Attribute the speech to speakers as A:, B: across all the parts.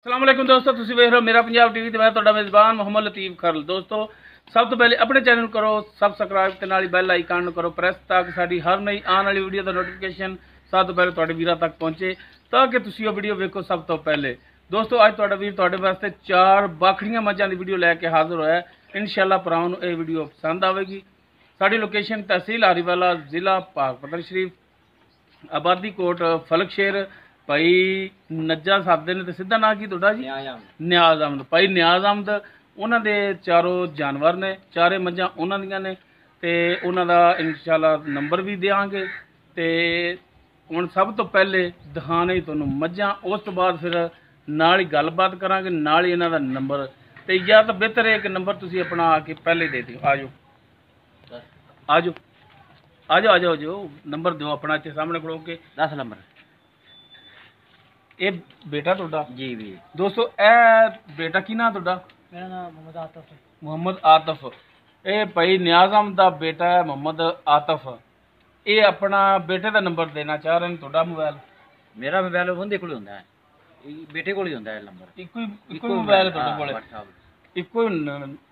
A: अस्सलाम वालेकुम दोस्तों, तुसीं वेख रहे हो मेरा पंजाब टीवी ते मैं तुहाडा मेज़बान मोहम्मद लतीफ़ खरल। दोस्तों सब तो पहले अपने चैनल करो सबसक्राइब ते नाल बैल आइकन करो प्रेस ताकि साडी हर नई आने वाली वीडियो का नोटिफिकेशन सब तो पहले तुहाडे वीरां तक पहुँचे ताकि तुसीं वो वीडियो वेखो सब तो पहले। दोस्तों अज तुहाडा वीर तुहाडे वास्ते 4 बाखड़ियां मझां दी वीडियो लैके हाजिर होया है। इंशाअल्लाह भरावां नूं ये वीडियो पसंद आवेगी। साडी लोकेशन तहसील हारीवाला, जिला पाकपतन शरीफ, आबादी कोट फलकशेर। भाई नज्जा साहब ने तो सीधा ना की तुहाडा जी नियाज अहमद। भाई नियाज अहमद उन्हां दे चारों जानवर ने, चारे मझां उन्हां दियां ने ते उन्हां दा इंशाअल्लाह नंबर भी देंगे। ते हुण सब तो पहले दिखाने ही तुहानूं मझां, उस तो बाद फिर नाल ही गलबात करांगे, नाल ही इन्हां दा नंबर। ते या तो बेहतर है कि नंबर तुसीं अपना आके पहले दे दिओ। आ जाओ आ जाओ आ जाओ आ जाओ जो नंबर दो अपना इत्थे सामने खड़ो के।
B: 10 नंबर
A: ये बेटा तुहाडा
B: जी भी।
A: दोस्तों ए बेटा की नाम तुहाडा?
B: मेरा नाम मोहम्मद आतिफ है।
A: मोहम्मद आतिफ। ये भाई नियाज अहमद दा बेटा है मोहम्मद आतिफ। ये अपना बेटे का नंबर देना चाह रहे हैं। तुहाडा मोबाइल?
B: मेरा मोबाइल उहदे कोल हुंदा है, बेटे कोल ही हुंदा है नंबर।
A: इक्को ही मोबाइल है तुहाडे कोल? इक्को ही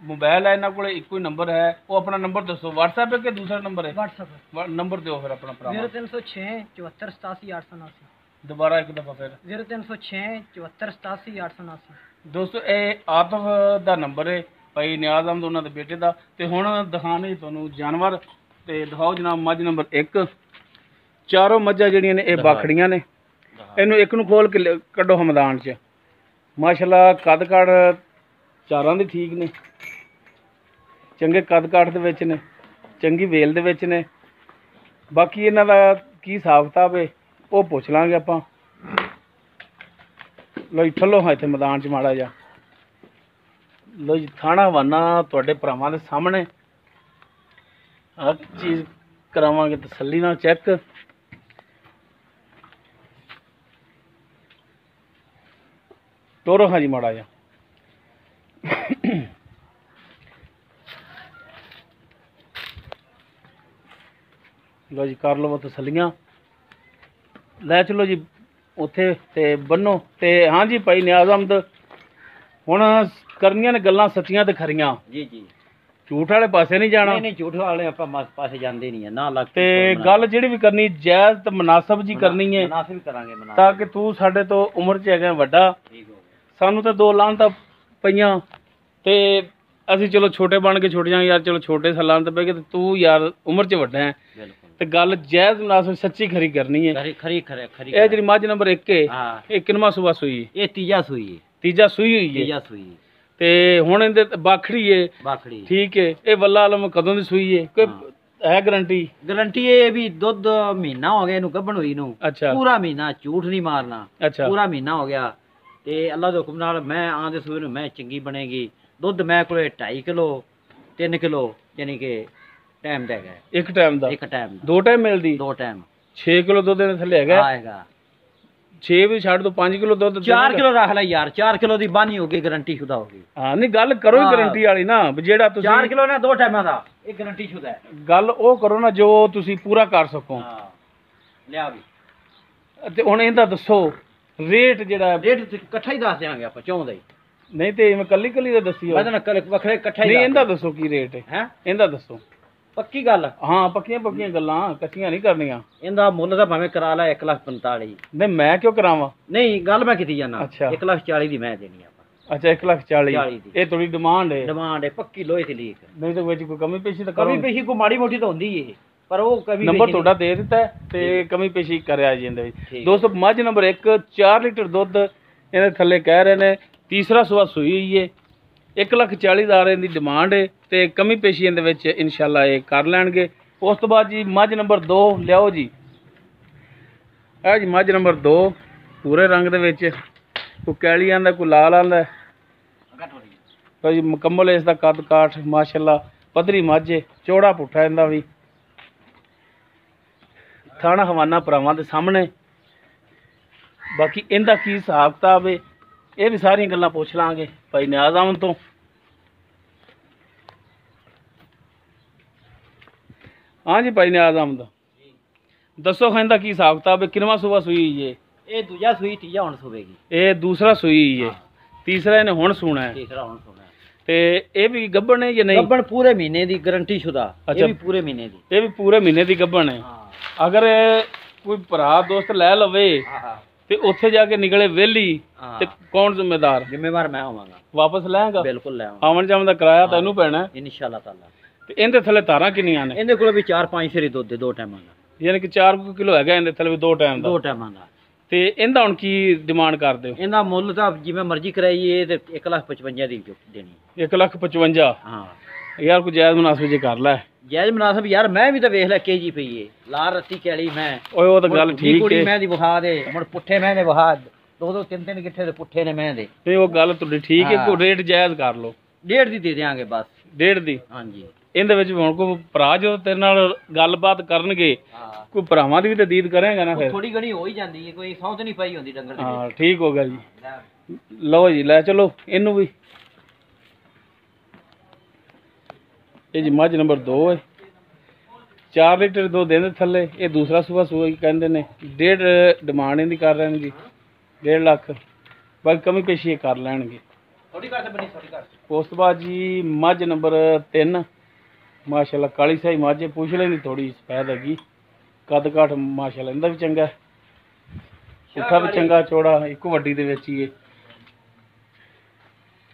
A: मोबाइल है इन्हां कोल, इक्को ही नंबर है। वो अपना नंबर दसो, व्हाट्सएप है कि दूसरा नंबर है?
B: व्हाट्सएप
A: नंबर दो फिर अपना भरा।
B: 0306 74 87 879।
A: दोबारा एक दफ़ा फिर
B: 0306 74 87 879।
A: दोस्तों ये आतिफ दा नंबर है भाई नियाज अहमद उन्हां दे बेटे दा। ते हुण दिखाने तुहानूं जानवर ते दिखाओ जनाब। मझ नंबर 1, चारों मझां जिहड़ियां ने ये बाखड़ियां ने। इहनूं एक नूं खोल के कड्डो मैदान च। माशाअल्लाह कद काठ चारां दे ठीक ने, चंगे कद काठ दे विच ने, चंगी वेल दे विच ने। बाकी इन्हां दा की हिसाब किताब है वो पुछ लांगे आपां। लो जी ठल्लो हाँ इत्थे मैदान च माड़ा जा। लो जी थाना वाना तुहाडे भरावां दे सामने हर चीज़ करावांगे तसल्ली नाल चैक। टोरो हाँ जी माड़ा जा। लो जी कर लो तसल्लियां, लै चलो जी उत्थे ते बन्नो। ते हाँ जी भाई नियाज अहमद हुण करनियां ने गल्लां सच्चियां ते खरियां
B: जी जी।
A: झूठ वाले पासे नहीं जाना।
B: नहीं झूठ वाले आपां पासे जांदे नहीं है ना। लग
A: ते गल जिहड़ी भी करनी जायज़ ते मुनासिब जी करनी है
B: मुनासिब करांगे मुनासिब।
A: ताकि तू साडे तो उम्र च हैगा वड्डा, सानू तो 2 लानतां पईयां ते ਅਸੀਂ चलो छोटे बन के छुट जाएंगे यार। चलो छोटे सालां ते पै गए, तू यार उम्र च वड्डा है ते गल जायज़ मुनासिब सच्ची खरी करनी है।
B: खरी खरी खरी।
A: ਇਹ ਜਿਹੜੀ ਮੱਝ ਨੰਬਰ 1 ਹੈ ਇਹ ਕਿੰਨਵਾਂ ਸੂਆ ਸੂਈ ਹੈ?
B: ये तीजा सुई है।
A: ਤੀਜਾ ਸੂਈ ਹੋਈ ਹੈ।
B: तीजा सुई
A: ਤੇ ਹੁਣ ਇਹਦੇ ਬਾਖੜੀ ਹੈ
B: बाखड़ी
A: ठीक है। ਇਹ ਵੱਲਾ ਆਲਮ ਕਦੋਂ ਦੀ ਸੂਈ ਹੈ? ਕੋਈ ਹੈ ਗਰੰਟੀ?
B: गारंटी ये भी दुध महीना हो गया इनू गब्बन होई नू।
A: अच्छा
B: पूरा महीना, झूठ नहीं मारना।
A: अच्छा
B: पूरा महीना हो गया ते अल्लाह दे हुक्म नाल मैं आंदे सूए नू मैं चंगी बनेगी। दुध मैं कोले 2.5 किलो 3 किलो यानी कि टाइम दा है।
A: ਇੱਕ ਟਾਈਮ ਦਾ?
B: एक टाइम
A: 2 ਟਾਈਮ ਮਿਲਦੀ?
B: 2 टाइम
A: 6 ਕਿਲੋ ਦੁੱਧ ਦੇ ਥੱਲੇ ਹੈਗਾ?
B: आएगा।
A: 6 ਵੀ ਛੱਡ ਦੋ, 5 ਕਿਲੋ ਦੁੱਧ
B: 4 किलो रख ला यार। 4 किलो दी बानी होगी, गारंटी शुदा होगी।
A: ਹਾਂ ਨਹੀਂ ਗੱਲ ਕਰੋ ਹੀ ਗਰੰਟੀ ਵਾਲੀ ਨਾ ਵੀ ਜਿਹੜਾ
B: 4
A: ਤੁਸੀਂ
B: किलो ना 2 टाइम दा ये गारंटी शुदा है।
A: ਗੱਲ ਉਹ ਕਰੋ ਨਾ ਜੋ ਤੁਸੀਂ ਪੂਰਾ ਕਰ ਸਕੋ।
B: हां लिया भी।
A: ਤੇ ਹੁਣ ਇਹਦਾ ਦੱਸੋ ਰੇਟ ਜਿਹੜਾ
B: रेट इकट्ठा ही दस देंगे आप चाहूंदा ही।
A: ਨਹੀਂ ਤੇ ਮੈਂ ਕੱਲੀ ਕੱਲੀ ਦਾ ਦੱਸਿਓ।
B: मैं तो वखरे इकट्ठा ही
A: ਨਹੀਂ ਇਹਦਾ ਦੱਸो ਕੀ ਰੇਟ ਹੈ?
B: हैं
A: ਇਹਦਾ ਦੱਸੋ।
B: पक्की गल।
A: ਹਾਂ ਪੱਕੀਆਂ ਪੱਕੀਆਂ ਗੱਲਾਂ, ਕੱਚੀਆਂ ਨਹੀਂ ਕਰਨੀਆਂ।
B: इंदा मुੱਲ ਦਾ ਭਾਵੇਂ ਕਰਾ ਲੈ 1,45,000।
A: ਨਹੀਂ ਮੈਂ ਕਿਉਂ ਕਰਾਵਾਂ?
B: ਨਹੀਂ ਗੱਲ ਮੈਂ ਕੀਤੀ ਜਾਨਾ।
A: ਅੱਛਾ।
B: 1,40,000 ਦੀ ਮੈਂ ਦੇਣੀ ਆਪਾਂ।
A: ਅੱਛਾ 1,40,000
B: 40 ਦੀ।
A: ਇਹ ਤੁਹਾਡੀ ਡਿਮਾਂਡ ਹੈ?
B: ਡਿਮਾਂਡ ਹੈ ਪੱਕੀ ਲੋਹੇ ਦੀ ਲੀਕ।
A: ਨਹੀਂ ਤਾਂ ਵਿੱਚ ਕੋਈ ਕਮੀ ਪੇਸ਼ੀ ਤਾਂ
B: ਕਮੀ
A: ਕਰੋ।
B: ਪੇਸ਼ੀ ਕੋ ਮਾੜੀ ਮੋਟੀ ਤਾਂ ਹੁੰਦੀ ਏ ਪਰ ਉਹ ਕਮੀ
A: ਨੰਬਰ ਤੁਹਾਡਾ ਦੇ ਦਿੱਤਾ ਹੈ ਤੇ ਕਮੀ ਪੇਸ਼ੀ ਕਰਿਆ ਜੀ ਇਹਦੇ ਵਿੱਚ।
B: ਠੀਕ।
A: ਦੋਸਤੋ ਮੱਝ ਨੰਬਰ 1 4 ਲੀਟਰ ਦੁੱਧ ਇਹਦੇ ਥੱਲੇ ਕਹਿ ਰਹੇ ਨੇ, ਤੀਸਰਾ ਸੂਆ ਸੂਈ ਹੋਈ ਹੈ। 1,40,000 ਦੀ ਡਿਮਾਂਡ ਹੈ ਤੇ ਕਮੀ ਪੇਸ਼ੀ ਇਹਦੇ ਵਿੱਚ ਇਨਸ਼ਾਅੱਲਾ ਇਹ ਕਰ ਲੈਣਗੇ। ਉਸ ਤੋਂ ਬਾਅਦ ਜੀ ਮੱਝ ਨੰਬਰ 2 ਲਿਆਓ ਜੀ। ਇਹ ਜੀ ਮੱਝ ਨੰਬਰ 2 ਪੂਰੇ ਰੰਗ ਦੇ ਵਿੱਚ, ਕੋਈ ਕੈਲੀ ਆਂਦਾ ਕੋਈ ਲਾਲ ਆਂਦਾ। ਤਾਂ ਜੀ ਮੁਕੰਮਲ ਇਸ ਦਾ ਕੱਦ ਕਾਠ ਮਾਸ਼ਾਅੱਲਾ ਪੱਧਰੀ ਮੱਝ ਹੈ, ਚੌੜਾ ਪੁੱਠਾ ਇਹਦਾ ਵੀ। ਥਾਣਾ ਹਵਾਨਾ ਭਰਾਵਾਂ ਦੇ ਸਾਹਮਣੇ। ਬਾਕੀ ਇਹਦਾ ਕੀ ਹਿਸਾਬ ਕਿਤਾਬ ਹੈ ਇਹ ਵੀ ਸਾਰੀਆਂ ਗੱਲਾਂ ਪੁੱਛ ਲਾਂਗੇ ਭਾਈ ਨਿਆਜ਼ ਅਹਿਮਦ ਤੋਂ। हाँ जी भाई नियाज अहमद दसो खां का की हिसाब किताब है? किनवा सूबा सूई है?
B: ਇਹ ਦੂਜਾ ਸੂਈ ਤੀਜਾ ਹੁਣ ਸੂਵੇਗੀ।
A: ਇਹ ਦੂਸਰਾ ਸੂਈ ਹੈ, ਤੀਸਰਾ ਇਹਨੇ ਹੁਣ ਸੂਣਾ ਹੈ।
B: ਤੀਸਰਾ ਹੁਣ ਸੂਣਾ।
A: ਤੇ ਇਹ ਵੀ ਗੱਭਣ ਹੈ ਜਾਂ ਨਹੀਂ?
B: ਗੱਭਣ ਪੂਰੇ ਮਹੀਨੇ ਦੀ ਗਾਰੰਟੀ ਸ਼ੁਦਾ। ਇਹ ਵੀ ਪੂਰੇ ਮਹੀਨੇ ਦੀ।
A: ਇਹ ਵੀ ਪੂਰੇ ਮਹੀਨੇ ਦੀ ਗੱਭਣ ਹੈ। ਅਗਰ ਕੋਈ ਭਰਾ ਦੋਸਤ ਲੈ ਲਵੇ ਤੇ ਉੱਥੇ ਜਾ ਕੇ ਨਿਕਲੇ ਵਿਹਲੀ ਤੇ ਕੌਣ ਜ਼ਿੰਮੇਦਾਰ?
B: ਜ਼ਿੰਮੇਵਾਰ ਮੈਂ ਹੋਵਾਂਗਾ।
A: ਵਾਪਸ ਲੈਂਗਾ?
B: ਬਿਲਕੁਲ ਲੈ ਆਵਾਂਗਾ।
A: ਆਵਣ ਜਾਵਣ ਦਾ ਕਿਰਾਇਆ ਤੈਨੂੰ ਪੈਣਾ
B: ਇਨਸ਼ਾਅੱਲਾ ਤਾਲਾ।
A: ਤੇ ਇਹਦੇ ਥੱਲੇ ਧਾਰਾਂ ਕਿੰਨੀਆਂ ਨੇ?
B: ਇਹਦੇ ਕੋਲ ਵੀ 4-5 ਸਿਰੇ ਦੁੱਧ ਦੇ 2 ਟਾਈਮਾਂ ਦਾ,
A: ਯਾਨੀ ਕਿ 4 ਕਿਲੋ ਹੈਗਾ ਇਹਦੇ ਥੱਲੇ ਵੀ 2 ਟਾਈਮ ਦਾ।
B: 2 ਟਾਈਮਾਂ ਦਾ।
A: ਤੇ ਇਹਦਾ ਹੁਣ ਕੀ ਡਿਮਾਂਡ ਕਰਦੇ ਹੋ?
B: ਇਹਦਾ ਮੁੱਲ ਤਾਂ ਜਿਵੇਂ ਮਰਜ਼ੀ ਕਰਾਈਏ ਤੇ 1,55,000 ਦੀ ਦੇਣੀ।
A: 1,55,000?
B: ਹਾਂ
A: ਯਾਰ ਕੋਈ ਜਾਇਜ਼ ਮੁਨਾਸਬ ਜੇ ਕਰ ਲੈ।
B: ਜਾਇਜ਼ ਮੁਨਾਸਬ ਯਾਰ, ਮੈਂ ਵੀ ਤਾਂ ਵੇਖ ਲੈ ਕੇਜੀ ਪਈ ਏ ਲਾਲ ਰੱਤੀ ਕੈਲੀ ਮੈਂ।
A: ਓਏ ਉਹ ਤਾਂ ਗੱਲ ਠੀਕ
B: ਕੁੜੀ
A: ਹੈ।
B: ਮੈਂ ਦੀ ਵਹਾ ਦੇ ਹੁਣ ਪੁੱਠੇ ਮੈਂ ਦੇ ਵਹਾ 2-2 3-3 ਗਿੱਠੇ ਦੇ ਪੁੱਠੇ ਨੇ ਮੈਂ ਦੇ।
A: ਤੇ ਉਹ ਗੱਲ ਤੁਹਾਡੀ ਠੀਕ ਹੈ, ਕੋਈ ਰੇਟ ਜਾਇਜ਼ ਕਰ ਲਓ।
B: 1.5 ਦੀ ਦੇ ਦਿਆਂਗੇ ਬਸ।
A: 1.5 ਦੀ?
B: ਹਾਂਜੀ।
A: ਇਹਦੇ ਵਿੱਚ ਹੁਣ ਕੋਈ ਭਰਾ ਜੋ ਤੇਰੇ ਨਾਲ ਗੱਲਬਾਤ ਕਰਨਗੇ, ਕੋਈ ਭਰਾਵਾਂ ਦੀ ਵੀ ਤਾਂ ਦੀਦ ਕਰੇਗਾ ਨਾ ਫਿਰ।
B: ਥੋੜੀ ਘਣੀ ਹੋ ਹੀ ਜਾਂਦੀ ਹੈ, ਕੋਈ ਸੌਂਦ ਨਹੀਂ ਪਈ ਹੁੰਦੀ ਡੰਗਰ ਦੇ।
A: ਹਾਂ ਠੀਕ ਹੋ ਗਿਆ ਜੀ। ਲਓ ਜੀ ਲੈ ਚਲੋ ਇਹਨੂੰ ਵੀ। ਇਹ ਜੀ ਮੱਝ ਨੰਬਰ 2 ਹੈ, 4 ਲੀਟਰ ਦੁੱਧ ਦੇ ਥੱਲੇ। ਇਹ ਦੂਸਰਾ ਸੂਆ ਸੂਆ ਕਹਿੰਦੇ ਨੇ। 1.5 ਡਿਮਾਂਡ ਇਹਦੀ ਕਰ ਰਹੇ ਨੇ ਜੀ, 1.5 ਲੱਖ। ਬਾਕੀ ਕਮੀ ਪੇਸ਼ੀ ਕਰ ਲੈਣਗੇ।
B: ਥੋੜੀ ਘੱਟ ਬਣੀ, ਥੋੜੀ ਘੱਟ।
A: ਉਸ ਤੋਂ ਬਾਅਦ ਜੀ ਮੱਝ ਨੰਬਰ 3, ਮਾਸ਼ਾਅੱਲਾ ਕਾਲੀ ਸਾਈ ਮੱਝ, ਪੁੱਛ ਲੈਂਦੀ ਥੋੜੀ ਸਫੈਦ ਹੈਗੀ, ਕੱਦ ਕਾਠ ਮਾਸ਼ਾਅੱਲਾ ਇਹਦਾ ਵੀ ਚੰਗਾ, ਪੁੱਠਾ ਵੀ ਚੰਗਾ ਚੌੜਾ, ਇੱਕੋ ਵੱਡੀ ਦੇ ਵਿੱਚ ਹੀ ਹੈ।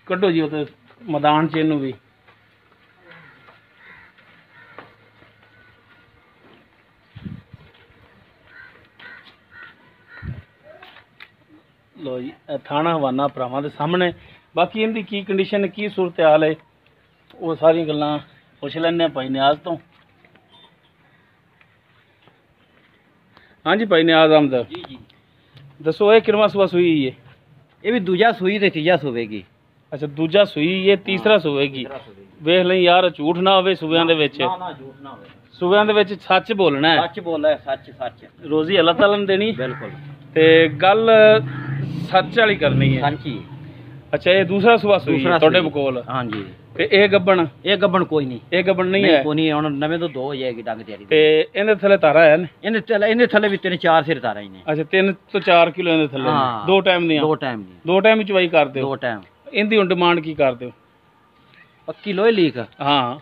A: ਕੱਢੋ ਜੀ ਉਹ ਤੇ ਮੈਦਾਨ 'ਚ ਇਹਨੂੰ ਵੀ। ਲੋ ਜੀ ਥਾਣਾ ਹਵਾਨਾ ਭਰਾਵਾਂ ਦੇ ਸਾਹਮਣੇ। ਬਾਕੀ ਇਹਦੀ ਕੀ ਕੰਡੀਸ਼ਨ, ਕੀ ਸੂਰਤ ਹਾਲ ਹੈ, ਉਹ ਸਾਰੀਆਂ ਗੱਲਾਂ ਪੁੱਛ ਲੈਂਦੇ ਭਾਈ ਨਿਆਜ਼ ਤੋਂ। ਹਾਂਜੀ ਭਾਈ ਨਿਆਜ਼ ਅਹਿਮਦ
B: ਜੀ ਜੀ
A: ਦੱਸੋ, ਇਹ ਕਿਰਮਾ ਸੂਆ ਸੂਈ ਹੈ?
B: ਇਹ ਵੀ ਦੂਜਾ ਸੂਈ ਤੇ ਤੀਜਾ ਸੂਵੇਗੀ।
A: ਅੱਛਾ ਦੂਜਾ ਸੂਈ ਹੈ, ਤੀਸਰਾ ਸੂਵੇਗੀ। ਵੇਖ ਲਈ ਯਾਰ ਝੂਠ ਨਾ ਹੋਵੇ ਸੂਬਿਆਂ ਦੇ ਵਿੱਚ।
B: ਨਾ ਨਾ ਝੂਠ ਨਾ ਹੋਵੇ,
A: ਸੂਬਿਆਂ ਦੇ ਵਿੱਚ ਸੱਚ ਬੋਲਣਾ ਹੈ।
B: ਸੱਚ ਬੋਲਣਾ, ਸੱਚ ਸੱਚ।
A: ਰੋਜ਼ੀ ਅੱਲਾਹ ਤਾਲਾ ਨੇ ਦੇਣੀ
B: ਬਿਲਕੁਲ,
A: ਤੇ ਗੱਲ ਸੱਚ ਵਾਲੀ ਕਰਨੀ ਹੈ।
B: ਹਾਂਜੀ।
A: ਅੱਛਾ ਇਹ ਦੂਸਰਾ ਸੂਆ ਸੂਈ ਤੁਹਾਡੇ ਕੋਲ?
B: ਹਾਂਜੀ।
A: ਤੇ ਇਹ ਗੱਬਣ?
B: ਇਹ ਗੱਬਣ ਕੋਈ ਨਹੀਂ।
A: ਇਹ ਗੱਬਣ ਨਹੀਂ ਹੈ?
B: ਕੋਈ ਨਹੀਂ, ਹੁਣ ਨਵੇਂ ਤੋਂ 2 ਹੋ ਜਾਏਗੀ ਡੰਗ ਤਿਆਰੀ।
A: ਤੇ ਇਹਦੇ ਥੱਲੇ ਤਾਰਾ ਹੈ ਨੇ?
B: ਇਹਦੇ ਥੱਲੇ ਵੀ 3-4 ਸਿਰ ਤਾਰਾ ਹੀ ਨੇ।
A: ਅੱਛਾ 3 ਤੋਂ 4 ਕਿਲੋ ਇਹਦੇ ਥੱਲੇ? 2 ਟਾਈਮ ਦੀਆਂ?
B: 2 ਟਾਈਮ ਦੀ।
A: 2 ਟਾਈਮ ਚਵਾਈ ਕਰਦੇ ਹੋ?
B: 2 ਟਾਈਮ।
A: ਇਹਦੀ ਹੁਣ ਡਿਮਾਂਡ ਕੀ ਕਰਦੇ ਹੋ?
B: ਪੱਕੀ ਲੋਹੇ ਲੀਕ?
A: ਹਾਂ।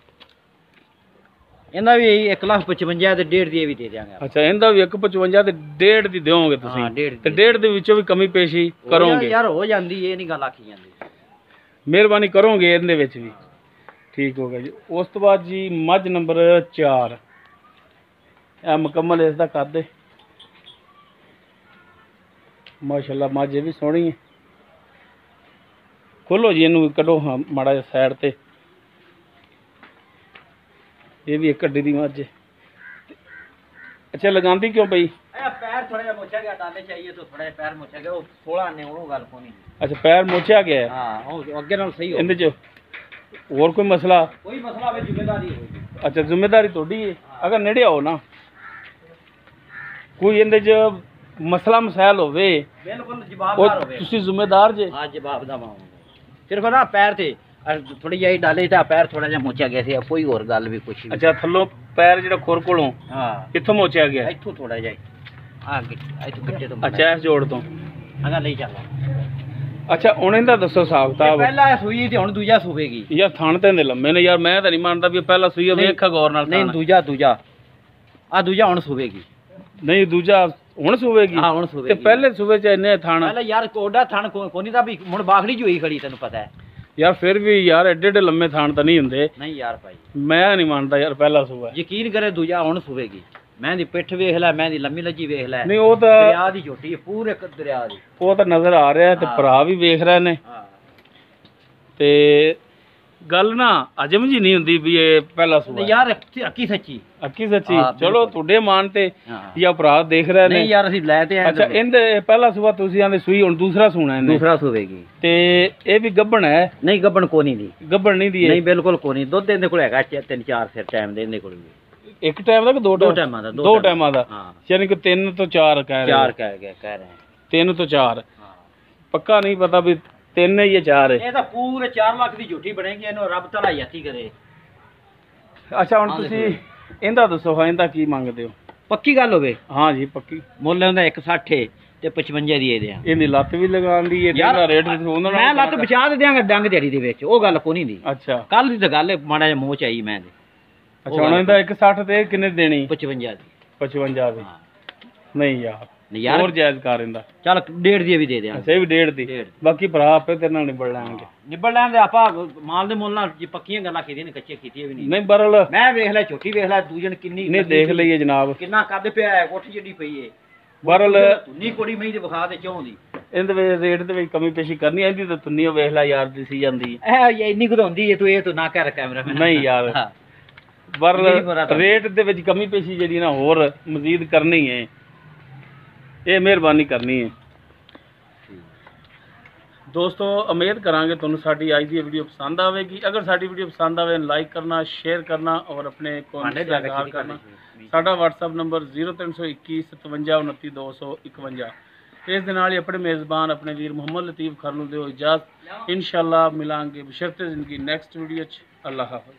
B: ਇਹਦਾ ਵੀ 1,55,000 ਤੇ 1.5 ਦੀ ਇਹ ਵੀ ਦੇ ਦਿਆਂਗੇ।
A: ਅੱਛਾ ਇਹਦਾ ਵੀ 1,55 ਤੇ 1.5 ਦੀ ਦਿਓਗੇ ਤੁਸੀਂ? ਤੇ 1.5 ਦੇ ਵਿੱਚੋਂ ਵੀ ਕਮੀ ਪੇਸ਼ੀ ਕਰੋਗੇ?
B: ਯਾਰ ਹੋ ਜਾਂਦੀ, ਇਹ ਨਹੀਂ ਗੱਲ ਆਖੀ ਜਾਂਦੀ।
A: ਮਿਹਰਬਾਨੀ ਕਰੋਗੇ ਇਹਦੇ ਵਿੱਚ ਵੀ। ਠੀਕ ਹੋ ਗਿਆ ਜੀ। ਉਸ ਤੋਂ ਬਾਅਦ ਜੀ ਮੱਝ ਨੰਬਰ 4, ਇਹ ਮੁਕੰਮਲ ਇਸ ਦਾ ਕੱਦ ਹੈ ਮਾਸ਼ਾਅੱਲਾ। ਮੱਝ ਇਹ ਵੀ ਸੋਹਣੀ ਹੈ। ਖੋਲੋ ਜੀ ਇਹਨੂੰ, ਕੱਢੋ ਹਾਂ ਮਾੜਾ ਜਿਹਾ ਸਾਈਡ ਤੇ। ਇਹ ਵੀ ਇੱਕ ਅੱਡੀ ਦੀ ਮੱਝ ਹੈ। ਅੱਛਾ ਲਗਾਉਂਦੀ ਕਿਉਂ ਪਈ?
B: ਪੈਰ ਥੋੜਾ ਜਿਹਾ ਮੁੱਛਿਆ ਗਿਆ, ਡਾਲੇ ਚਾਹੀਏ ਤਾਂ ਥੋੜਾ ਜਿਹਾ ਪੈਰ ਮੁੱਛਿਆ ਗਿਆ। ਉਹ 16 ਨੇ ਉਹਨੂੰ ਗੱਲ ਕੋਈ ਨਹੀਂ।
A: ਅੱਛਾ ਪੈਰ ਮੁੱਛਿਆ ਗਿਆ?
B: ਹਾਂ ਉਹ ਅੱਗੇ ਨਾਲ ਸਹੀ ਹੋ।
A: ਇਹਦੇ 'ਚ ਹੋਰ ਕੋਈ ਮਸਲਾ?
B: ਕੋਈ ਮਸਲਾ ਹੋਵੇ ਜ਼ਿੰਮੇਵਾਰੀ ਹੋਵੇ।
A: ਅੱਛਾ ਜ਼ਿੰਮੇਵਾਰੀ ਤੁਹਾਡੀ ਹੈ। ਅਗਰ ਨੇੜੇ ਆਓ ਨਾ, ਕੋਈ ਇਹਦੇ 'ਚ ਮਸਲਾ ਮਸਾਇਲ ਹੋਵੇ,
B: ਬਿਲਕੁਲ ਜਵਾਬਦਾਰ ਹੋਵੇ,
A: ਤੁਸੀਂ ਜ਼ਿੰਮੇਦਾਰ ਜੇ।
B: ਹਾਂ ਜਵਾਬ ਦਵਾਂਗੇ। ਸਿਰਫ ਨਾ ਪੈਰ ਤੇ ਥੋੜੀ ਜਿਹੀ ਡਾਲੇ ਤਾਂ ਪੈਰ ਥੋੜਾ ਜਿਹਾ ਮੁੱਛਿਆ ਗਿਆ ਸੀ, ਕੋਈ ਹੋਰ ਗੱਲ ਵੀ ਕੁਛ ਨਹੀਂ।
A: ਅੱਛਾ ਥੱਲੋਂ ਪੈਰ ਜਿਹੜਾ ਖੁਰ ਕੋਲੋਂ?
B: ਹਾਂ।
A: ਕਿੱਥੋਂ ਮੋਚਿਆ ਗਿਆ?
B: ਇੱਥੋਂ ਥੋੜਾ ਜਿਹਾ ਇੱਥੋਂ ਗਿੱਟੇ ਤੋਂ।
A: ਅੱਛਾ ਇਸ ਜੋੜ ਤੋਂ?
B: ਅਗਾ ਲਈ ਚੱਲ।
A: ਅੱਛਾ ਹੁਣ ਇਹਦਾ ਦੱਸੋ ਹਿਸਾਬ ਕਿਤਾਬ।
B: ਪਹਿਲਾ ਸੂਈ ਤੇ ਹੁਣ ਦੂਜਾ ਸੂਵੇਗੀ।
A: ਯਾਰ ਥਣ ਤੇ ਦੇ ਲੰਮੇ ਨੇ ਯਾਰ, ਮੈਂ ਤਾਂ ਨਹੀਂ ਮੰਨਦਾ ਵੀ ਪਹਿਲਾ ਸੂਈ ਵੇਖਾ ਗੌਰ ਨਾਲ।
B: ਨਹੀਂ ਦੂਜਾ ਦੂਜਾ ਹੁਣ ਸੂਵੇਗੀ।
A: ਨਹੀਂ ਦੂਜਾ ਹੁਣ ਸੂਵੇਗੀ?
B: ਹਾਂ ਹੁਣ ਸੂਵੇਗੀ।
A: ਤੇ ਪਹਿਲੇ ਸੂਵੇ ਚ ਇੰਨੇ ਥਣ?
B: ਪਹਿਲੇ ਯਾਰ ਕੋਡਾ ਥਣ ਕੋਨੀ ਦਾ ਵੀ ਹੁਣ ਬਾਖੜੀ ਜੀ ਹੋਈ ਖੜੀ, ਤੈਨੂੰ ਪਤਾ ਹੈ
A: ਯਾਰ। ਫਿਰ ਵੀ ਯਾਰ ਐਡੇ ਐਡੇ ਲੰਮੇ ਥਣ ਤਾਂ ਨਹੀਂ ਹੁੰਦੇ।
B: ਨਹੀਂ ਯਾਰ ਭਾਈ
A: ਮੈਂ ਨਹੀਂ ਮੰਨਦਾ ਯਾਰ ਪਹਿਲਾ ਸੂਆ।
B: ਯਕੀਨ ਕਰੇ ਦੂਜਾ ਹੁਣ ਸੂਵੇਗੀ। ਮੈਂ ਦੀ ਪਿੱਠ ਵੇਖ ਲੈ, ਮੈਂ ਦੀ ਲੰਮੀ ਲੱਜੀ ਵੇਖ ਲੈ।
A: ਨਹੀਂ ਉਹ ਤਾਂ
B: ਦਰਿਆ ਦੀ ਝੋਟੀ ਹੈ, ਪੂਰੇ ਦਰਿਆ ਦੀ।
A: ਉਹ ਤਾਂ ਨਜ਼ਰ ਆ ਰਿਹਾ ਤੇ ਭਰਾ ਵੀ ਵੇਖ ਰਹੇ ਨੇ। ਤੇ ਗੱਲ ਨਾ ਅਜਮ ਜੀ ਨਹੀਂ ਹੁੰਦੀ ਵੀ ਇਹ ਪਹਿਲਾ ਸੂਆ
B: ਯਾਰ। ਅੱਕੀ ਸੱਚੀ,
A: ਅੱਕੀ ਸੱਚੀ। ਚਲੋ ਤੁਹਾਡੇ ਮਾਨ ਤੇ ਜਾਂ ਭਰਾ ਦੇਖ ਰਹੇ ਨੇ।
B: ਨਹੀਂ ਯਾਰ ਅਸੀਂ ਲੈ ਤੇ ਆਏ।
A: ਅੱਛਾ ਇਹਦੇ ਪਹਿਲਾ ਸੂਆ ਤੁਸੀਂ ਆਂਦੇ ਸੂਈ, ਹੁਣ ਦੂਸਰਾ ਸੂਣਾ ਇਹਨੇ?
B: ਦੂਸਰਾ ਸੂਵੇਗੀ।
A: ਤੇ ਇਹ ਵੀ ਗੱਭਣ ਹੈ?
B: ਨਹੀਂ ਗੱਭਣ ਕੋਨੀ ਦੀ।
A: ਗੱਭਣ ਨਹੀਂ ਦੀ?
B: ਨਹੀਂ ਬਿਲਕੁਲ ਕੋਨੀ। ਦੁੱਧ ਇਹਦੇ ਕੋਲ ਹੈਗਾ 3-4 ਸਿਰ ਟਾਈਮ ਦੇ ਇਹਦੇ ਕੋਲ ਵੀ।
A: ਇੱਕ ਟਾਈਮ ਦਾ ਕਿ 2
B: ਟਾਈਮਾਂ ਦਾ?
A: 2 ਟਾਈਮਾਂ ਦਾ।
B: ਹਾਂ
A: ਯਾਨੀ ਕਿ 3 ਤੋਂ 4 ਕਹਿ ਰਹੇ?
B: 4 ਕਹਿ ਰਹੇ
A: 3 ਤੋਂ 4। ਪੱਕਾ ਨਹੀਂ ਪਤਾ ਵੀ 3 ਹੈ ਜਾਂ 4 ਹੈ।
B: ਇਹ ਤਾਂ ਪੂਰੇ 4 ਲੱਖ ਦੀ ਝੂਠੀ ਬਣੇਗੀ, ਇਹਨੂੰ ਰੱਬ ਤਾਲਾ ਯਾਤੀ ਕਰੇ।
A: ਅੱਛਾ ਹੁਣ ਤੁਸੀਂ ਇਹਦਾ ਦੱਸੋ, ਹਾਂ ਇਹਦਾ ਕੀ ਮੰਗਦੇ ਹੋ?
B: ਪੱਕੀ ਗੱਲ ਹੋਵੇ?
A: ਹਾਂ ਜੀ ਪੱਕੀ।
B: ਮੁੱਲ ਹੁੰਦਾ 160 ਤੇ 55 ਦੀ ਦੇ ਦਿਆਂਗੇ।
A: ਇਹਦੀ ਲੱਤ ਵੀ ਲਗਾਉਣ ਦੀ ਹੈ
B: ਯਾਰ,
A: ਇਹਦਾ ਰੇਟ ਵੀ ਉਹਨਾਂ
B: ਮੈਂ ਲੱਤ ਬਚਾ ਦੇ ਦਿਆਂਗਾ ਡੰਗ ਦਿਹਾੜੀ ਦੇ ਵਿੱਚ, ਉਹ ਗੱਲ ਕੋਈ ਨਹੀਂ ਦੀ।
A: ਅੱਛਾ
B: ਕੱਲ ਦੀ ਤਾਂ ਗੱਲ ਹੈ, ਮਾੜਾ ਜਿਹਾ ਮੂੰਹ ਚ ਆਈ ਮੈਂ ਦੇ।
A: ਅੱਛਾ ਹੁਣ ਇਹਦਾ 160 ਤੇ ਕਿੰਨੇ ਦੇਣੀ?
B: 55 ਦੀ।
A: 55 ਦੀ।
B: ਹਾਂ
A: ਨਹੀਂ ਯਾਰ
B: ਨਹੀਂ ਯਾਰ,
A: ਹੋਰ ਜਾਇਜ਼ ਕਰ ਇਹਦਾ।
B: ਚੱਲ 1.5 ਦੀ ਵੀ ਦੇ ਦਿਆਂਗੇ।
A: ਅੱਛਾ ਇਹ ਵੀ 1.5 ਦੀ। ਬਾਕੀ ਭਰਾ ਆਪੇ ਤੇਰੇ ਨਾਲ ਨਿਬੜ ਲੈਣਗੇ।
B: ਨਿਬੜ ਲੈਣ ਦੇ, ਆਪਾਂ ਮਾਲ ਦੇ ਮੁੱਲ ਨਾਲ ਜੀ ਪੱਕੀਆਂ ਗੱਲਾਂ ਕੀਤੀਆਂ ਨੇ, ਕੱਚੀਆਂ ਕੀਤੀਆਂ ਵੀ ਨਹੀਂ।
A: ਨਹੀਂ ਬਰਲ
B: ਮੈਂ ਵੇਖ ਲੈ ਝੋਟੀ, ਵੇਖ ਲੈ ਦੂਜਣ ਕਿੰਨੀ
A: ਨਹੀਂ ਦੇਖ ਲਈਏ ਜਨਾਬ,
B: ਕਿੰਨਾ ਕੱਦ ਪਿਆ ਹੈ, ਕੋਠੀ ਜਿਹੜੀ ਪਈ ਏ
A: ਬਰਲ
B: ਤੁੰਨੀ ਕੋੜੀ ਮਹੀਂ ਦੇ ਵਿਖਾ ਦੇ ਚੋਂ ਦੀ।
A: ਇਹਦੇ ਵਿੱਚ ਰੇਟ ਦੇ ਵਿੱਚ ਕਮੀ ਪੇਸ਼ੀ ਕਰਨੀ, ਇਹਦੀ ਤਾਂ ਤੁੰਨੀ ਉਹ ਵੇਖ ਲੈ ਯਾਰ ਦਿਸੀ ਜਾਂਦੀ ਹੈ।
B: ਇਹ ਇੰਨੀ ਘਦਾਉਂਦੀ ਏ ਤੂੰ, ਇਹ ਤੂੰ ਨਾ ਕਰ ਕੈਮਰਾ ਮੈਨ।
A: ਨਹੀਂ ਯਾਰ ਬਰਲ ਰੇਟ ਦੇ ਵਿੱਚ ਕਮੀ ਪੇਸ਼ੀ ਜਿਹੜੀ ਨਾ ਹੋਰ ਮਜ਼ੀਦ ਕਰਨੀ ਹੈ, ਇਹ ਮਿਹਰਬਾਨੀ ਕਰਨੀ ਹੈ। ਦੋਸਤੋ ਉਮੀਦ ਕਰਾਂਗੇ ਤੁਹਾਨੂੰ ਸਾਡੀ ਅੱਜ ਦੀ ਵੀਡੀਓ ਪਸੰਦ ਆਵੇਗੀ। ਅਗਰ ਸਾਡੀ ਵੀਡੀਓ ਪਸੰਦ ਆਵੇ ਲਾਈਕ ਕਰਨਾ, ਸ਼ੇਅਰ ਕਰਨਾ ਔਰ ਆਪਣੇ ਕਮੈਂਟ ਕਰਨਾ। ਸਾਡਾ WhatsApp ਨੰਬਰ 0321 57 29 251। ਇਸ ਦੇ ਨਾਲ ਹੀ ਆਪਣੇ ਮੇਜ਼ਬਾਨ ਆਪਣੇ ਵੀਰ ਮੁਹੰਮਦ ਲਤੀਫ ਖਰ ਨੂੰ ਦਿਓ ਇਜਾਜ਼ਤ। ਇਨਸ਼ਾਅੱਲਾ ਮਿਲਾਂਗੇ ਬਸ਼ਰਤੇ ਜ਼ਿੰਦਗੀ ਨੈਕਸਟ ਵੀਡੀਓ 'ਚ। ਅੱਲਾਹ ਹਾਫਿਜ਼।